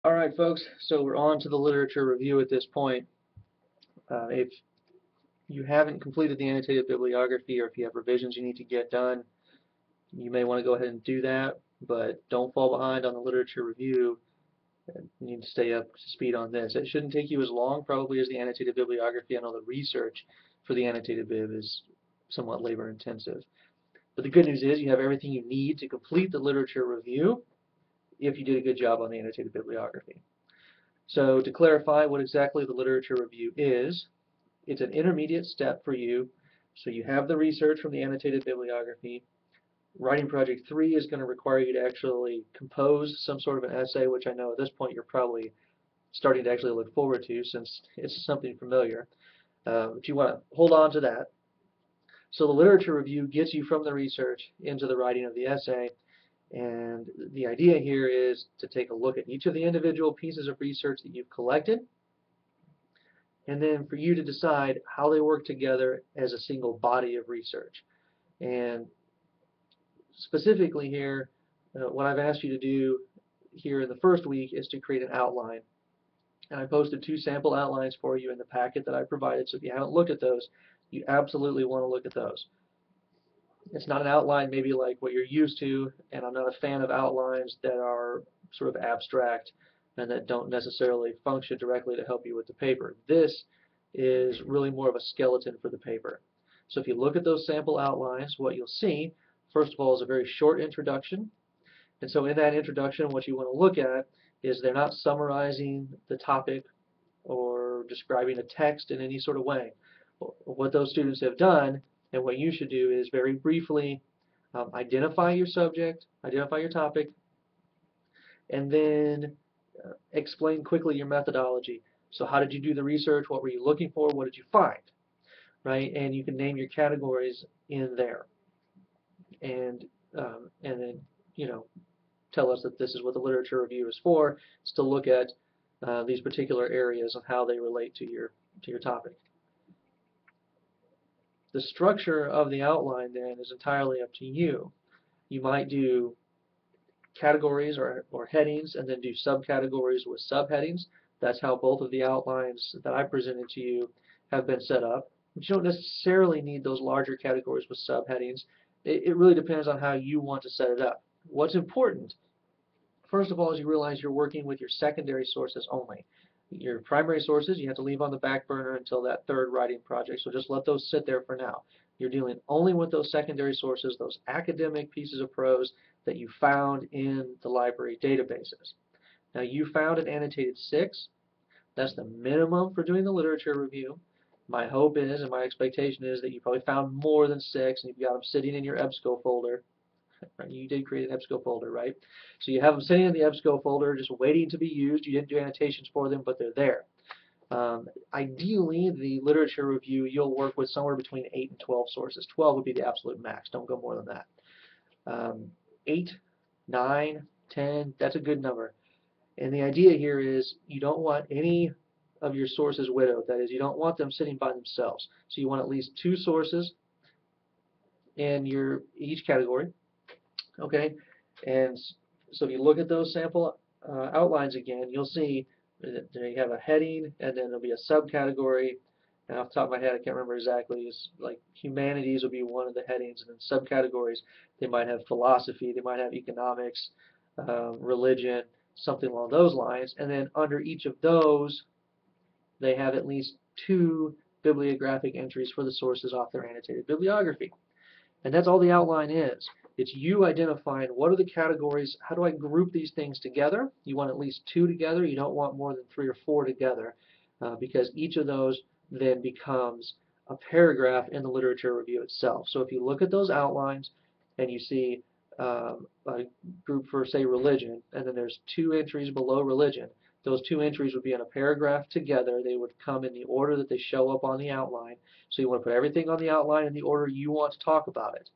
All right, folks, so we're on to the literature review at this point. If you haven't completed the annotated bibliography or if you have revisions you need to get done, you may want to go ahead and do that, but don't fall behind on the literature review. You need to stay up to speed on this. It shouldn't take you as long probably as the annotated bibliography. I know the research for the annotated bib is somewhat labor intensive. But the good news is you have everything you need to complete the literature review if you did a good job on the annotated bibliography. So to clarify what exactly the literature review is, it's an intermediate step for you. So you have the research from the annotated bibliography. Writing project 3 is going to require you to actually compose some sort of an essay, which I know at this point you're probably starting to actually look forward to since it's something familiar. But you want to hold on to that. So the literature review gets you from the research into the writing of the essay. And the idea here is to take a look at each of the individual pieces of research that you've collected, and then for you to decide how they work together as a single body of research. And specifically here, what I've asked you to do here in the first week is to create an outline. And I posted 2 sample outlines for you in the packet that I provided, so if you haven't looked at those, you absolutely want to look at those. It's not an outline maybe like what you're used to, and I'm not a fan of outlines that are sort of abstract and that don't necessarily function directly to help you with the paper. This is really more of a skeleton for the paper. So if you look at those sample outlines, what you'll see, first of all, is a very short introduction. And so in that introduction, what you want to look at is they're not summarizing the topic or describing a text in any sort of way. What those students have done and what you should do is very briefly identify your subject, identify your topic, and then explain quickly your methodology. So how did you do the research? What were you looking for? What did you find? Right? And you can name your categories in there. And then, tell us that this is what the literature review is for, is to look at these particular areas and how they relate to your topic. The structure of the outline then is entirely up to you. You might do categories or headings and then do subcategories with subheadings. That's how both of the outlines that I presented to you have been set up. But you don't necessarily need those larger categories with subheadings. It really depends on how you want to set it up. What's important, first of all, is you realize you're working with your secondary sources only. Your primary sources you have to leave on the back burner until that third writing project, so just let those sit there for now. You're dealing only with those secondary sources, those academic pieces of prose that you found in the library databases. Now you found an annotated 6. That's the minimum for doing the literature review. My hope is, and my expectation is, that you probably found more than 6 and you've got them sitting in your EBSCO folder. Right? You did create an EBSCO folder, right? So you have them sitting in the EBSCO folder just waiting to be used. You didn't do annotations for them, but they're there. Ideally, the literature review, you'll work with somewhere between 8 and 12 sources. 12 would be the absolute max. Don't go more than that. 8, 9, 10, that's a good number. And the idea here is you don't want any of your sources widowed. That is, you don't want them sitting by themselves. So you want at least 2 sources in each category. Okay, and so if you look at those sample outlines again, you'll see that you have a heading, and then there'll be a subcategory. And off the top of my head, I can't remember exactly. It's like humanities will be one of the headings, and then subcategories, they might have philosophy, they might have economics, religion, something along those lines. And then under each of those, they have at least 2 bibliographic entries for the sources off their annotated bibliography. And that's all the outline is. It's you identifying what are the categories, how do I group these things together. You want at least 2 together. You don't want more than 3 or 4 together because each of those then becomes a paragraph in the literature review itself. So if you look at those outlines and you see a group for, say, religion, and then there's 2 entries below religion, those 2 entries would be in a paragraph together. They would come in the order that they show up on the outline. So you want to put everything on the outline in the order you want to talk about it.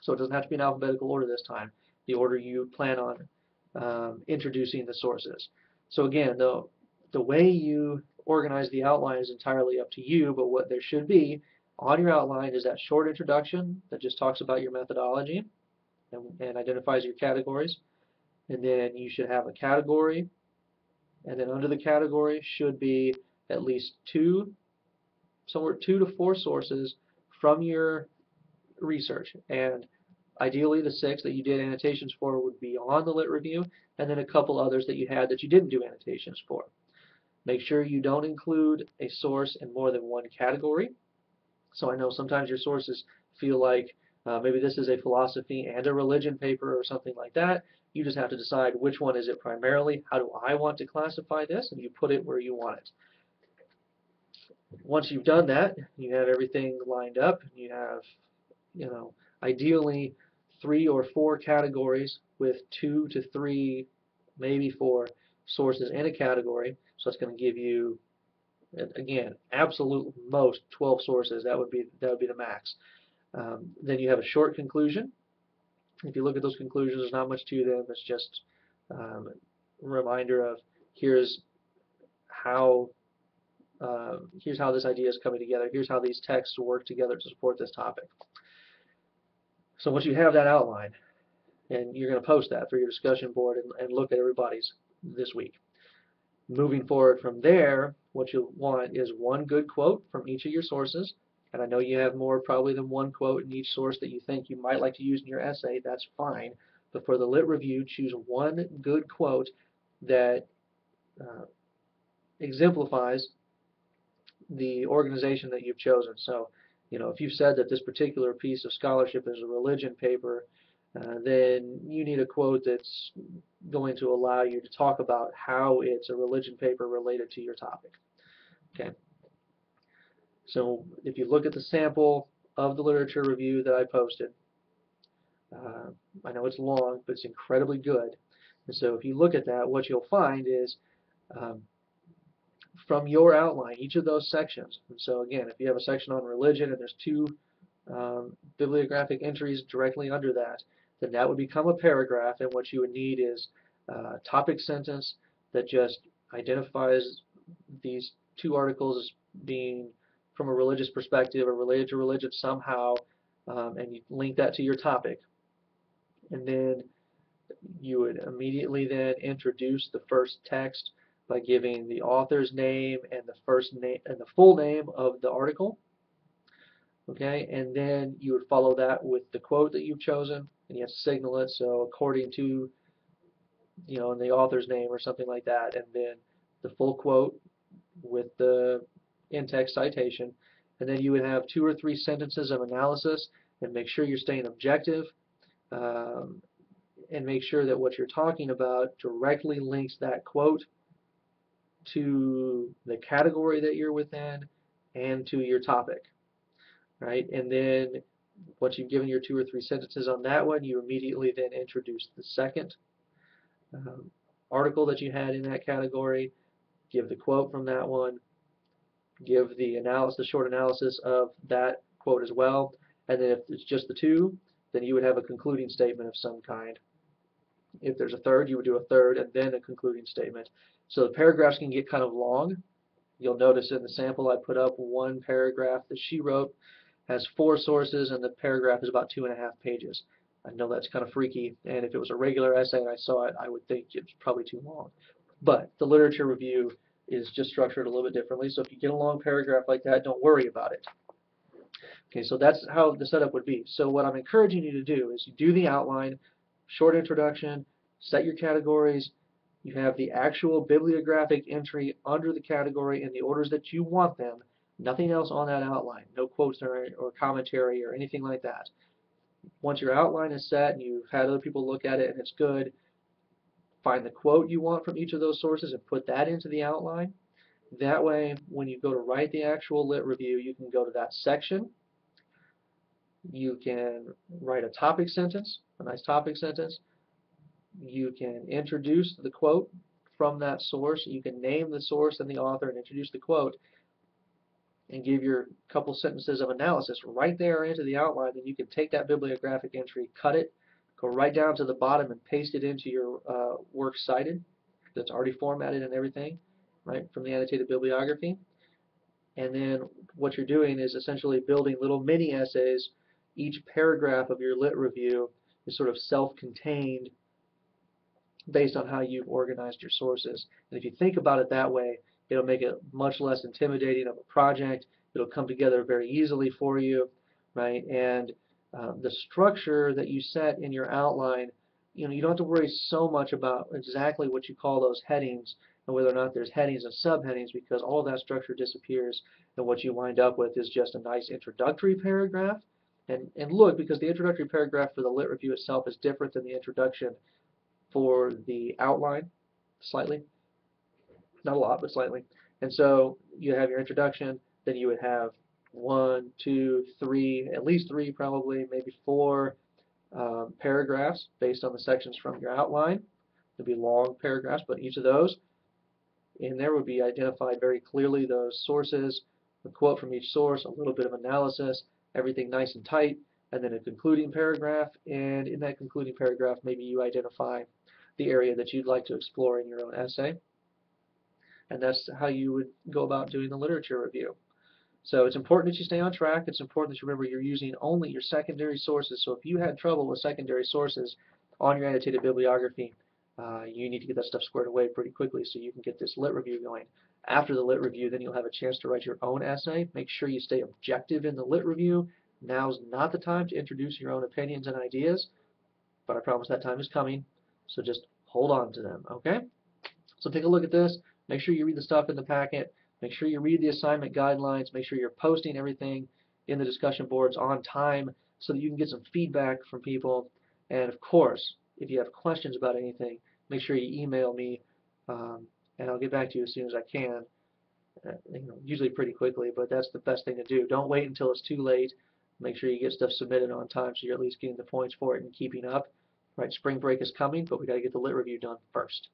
So it doesn't have to be in alphabetical order this time, the order you plan on introducing the sources. So again, the way you organize the outline is entirely up to you, but what there should be on your outline is that short introduction that just talks about your methodology and identifies your categories. And then you should have a category And then under the category should be at least somewhere 2 to 4 sources from your research. And ideally the 6 that you did annotations for would be on the lit review, and then a couple others that you had that you didn't do annotations for. Make sure you don't include a source in more than one category. So I know sometimes your sources feel like maybe this is a philosophy and a religion paper or something like that. You just have to decide which one is it primarily, how do I want to classify this, and you put it where you want it. Once you've done that, you have everything lined up, you have, ideally 3 or 4 categories with 2 to 3, maybe 4 sources in a category. So it's going to give you, again, absolute most 12 sources. That would be the max. Then you have a short conclusion. If you look at those conclusions, there's not much to them. It's just a reminder of here's how this idea is coming together. Here's how these texts work together to support this topic. So once you have that outline, and you're going to post that for your discussion board and look at everybody's this week. Moving forward from there, what you'll want is one good quote from each of your sources. And I know you have more probably than one quote in each source that you think you might like to use in your essay. That's fine. But for the lit review, choose one good quote that exemplifies the organization that you've chosen. So, if you've said that this particular piece of scholarship is a religion paper, then you need a quote that's going to allow you to talk about how it's a religion paper related to your topic. Okay. So if you look at the sample of the literature review that I posted, I know it's long, but it's incredibly good. And so if you look at that, what you'll find is from your outline, each of those sections. And so again, if you have a section on religion and there's 2 bibliographic entries directly under that, then that would become a paragraph, and what you would need is a topic sentence that just identifies these 2 articles as being from a religious perspective or related to religion somehow, and you link that to your topic. And then you would immediately then introduce the first text by giving the author's name and the first name and the full name of the article. Okay, and then you would follow that with the quote that you've chosen, and you have to signal it, so according to, in the author's name or something like that, and then the full quote with the in-text citation, and then you would have 2 or 3 sentences of analysis, and make sure you're staying objective, and make sure that what you're talking about directly links that quote to the category that you're within and to your topic. Right? And then once you've given your 2 or 3 sentences on that one, you immediately then introduce the second article that you had in that category, give the quote from that one, give the short analysis of that quote as well, and then if it's just the 2, then you would have a concluding statement of some kind. If there's a third, you would do a third and then a concluding statement. So the paragraphs can get kind of long. You'll notice in the sample I put up, one paragraph that she wrote has 4 sources, and the paragraph is about 2.5 pages. I know that's kind of freaky, and if it was a regular essay and I saw it, I would think it's probably too long. But the literature review is just structured a little bit differently, so if you get a long paragraph like that, don't worry about it. Okay, so that's how the setup would be. So what I'm encouraging you to do is you do the outline, short introduction, set your categories, you have the actual bibliographic entry under the category in the orders that you want them, nothing else on that outline, no quotes or commentary or anything like that. Once your outline is set and you've had other people look at it and it's good, find the quote you want from each of those sources and put that into the outline. That way, when you go to write the actual lit review, you can go to that section. You can write a topic sentence, a nice topic sentence. You can introduce the quote from that source. You can name the source and the author and introduce the quote and give your couple sentences of analysis right there into the outline. And you can take that bibliographic entry, cut it, go right down to the bottom and paste it into your works cited that's already formatted and everything, right, from the annotated bibliography. And then what you're doing is essentially building little mini essays. Each paragraph of your lit review is sort of self-contained based on how you've organized your sources. And if you think about it that way, it'll make it much less intimidating of a project. It'll come together very easily for you, right? And the structure that you set in your outline, you don't have to worry so much about exactly what you call those headings and whether or not there's headings and subheadings, because all of that structure disappears, and what you wind up with is just a nice introductory paragraph. And look, because the introductory paragraph for the lit review itself is different than the introduction for the outline, slightly, not a lot, but slightly. And so you have your introduction, then you would have one, two, three, at least three probably, maybe four paragraphs based on the sections from your outline. There'd be long paragraphs, but each of those in there would be identified very clearly, those sources, a quote from each source, a little bit of analysis, everything nice and tight, and then a concluding paragraph. And in that concluding paragraph, maybe you identify the area that you'd like to explore in your own essay. And that's how you would go about doing the literature review. So it's important that you stay on track. It's important that you remember you're using only your secondary sources. So if you had trouble with secondary sources on your annotated bibliography, you need to get that stuff squared away pretty quickly so you can get this lit review going. After the lit review, then you'll have a chance to write your own essay. Make sure you stay objective in the lit review. Now's not the time to introduce your own opinions and ideas, but I promise that time is coming. So just hold on to them, okay? So take a look at this. Make sure you read the stuff in the packet. Make sure you read the assignment guidelines. Make sure you're posting everything in the discussion boards on time so that you can get some feedback from people. And of course, if you have questions about anything, make sure you email me, and I'll get back to you as soon as I can. Usually pretty quickly, but that's the best thing to do. Don't wait until it's too late. Make sure you get stuff submitted on time so you're at least getting the points for it and keeping up. Right, spring break is coming, but we got to get the lit review done first.